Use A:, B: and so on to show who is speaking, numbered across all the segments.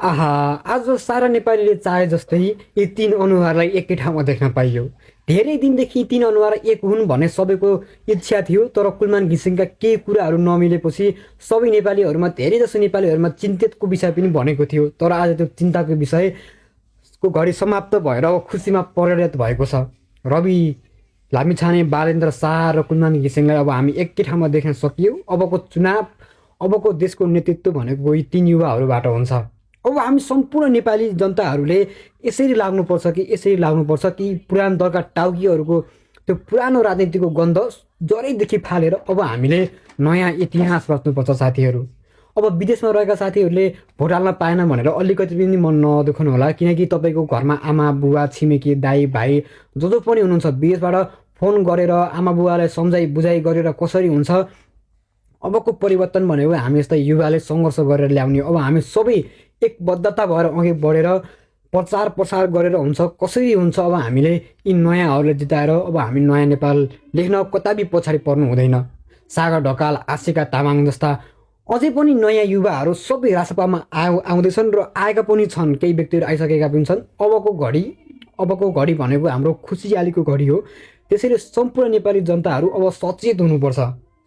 A: आहा, आज सारा नेपालीले चाहे जस्तै यी तीन अनुहारलाई एकै ठाउँमा देख्न पाइयो। धेरै दिनदेखि तीन अनुहार एक हुन् भन्ने सबैको इच्छा थियो, तर कुलमान घिसिङका केही कुराहरू नमिलेपछि सबै नेपालीहरूमा धेरैजसो नेपालीहरूमा चिन्तितको विषय पनि बनेको थियो। तर आज त्यो चिन्ताको विषयको घडी समाप्त भएर खुसीमा परिणत भएको छ। रवि लामिछाने, बालेन्द्र शाह र कुलमान घिसिङलाई अब हामी एकै ठाउँमा देख्न सकियो। अबको चुनाव, अबको देशको नेतृत्व भनेको यी तीन युवाहरूबाट हुन्छ। अब हामी सम्पूर्ण नेपाली जनताहरूले यसरी लाग्नुपर्छ कि पुरानो दलका टाउकीहरूको त्यो पुरानो राजनीतिको गन्ध जरैदेखि फालेर अब हामीले नयाँ इतिहास रच्नुपर्छ साथीहरू। अब विदेशमा रहेका साथीहरूले भोट हाल्न पाएन भनेर अलिकति पनि मन नदुखाउनु होला, किनकि तपाईँको घरमा आमा बुवा छिमेकी दाई भाइ जो पनि हुनुहुन्छ, विदेशबाट फोन गरेर आमा बुवालाई सम्झाइ बुझाइ गरेर कसरी हुन्छ। अबको परिवर्तन भनेको हामी यस्ता युवाले सङ्घर्ष गरेर ल्याउने। अब हामी सबै एकबद्धता भएर अघि बढेर प्रचार प्रसार गरेर हुन्छ, कसरी हुन्छ। अब हामीले यी नयाँहरूलाई जिताएर अब हामी नयाँ नेपाल लेख्न कताबी पछाडि पर्नु हुँदैन। सागर ढकाल, आशिका तामाङ जस्ता अझै पनि नयाँ युवाहरू सबै राजसभामा आउँदैछन् र आएका पनि छन्, केही व्यक्तिहरू आइसकेका पनि छन्। अबको घडी भनेको हाम्रो खुसियालीको घडी हो। त्यसैले सम्पूर्ण नेपाली जनताहरू अब सचेत हुनुपर्छ।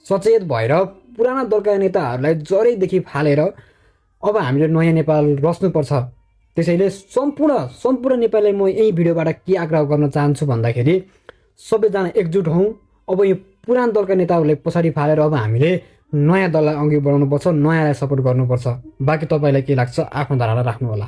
A: सचेत भएर पुराना दलका नेताहरूलाई जरैदेखि फालेर अब हामीले नयाँ नेपाल रच्नुपर्छ। त्यसैले सम्पूर्ण नेपालीलाई म यही भिडियोबाट के आग्रह गर्न चाहन्छु भन्दाखेरि सबैजना एकजुट हौँ। अब यो पुरानो दलका नेताहरूलाई पछाडि फालेर अब हामीले नयाँ दललाई अघि बढाउनुपर्छ, नयाँलाई सपोर्ट गर्नुपर्छ। बाँकी तपाईँलाई के लाग्छ आफ्नो धारणा राख्नु होला।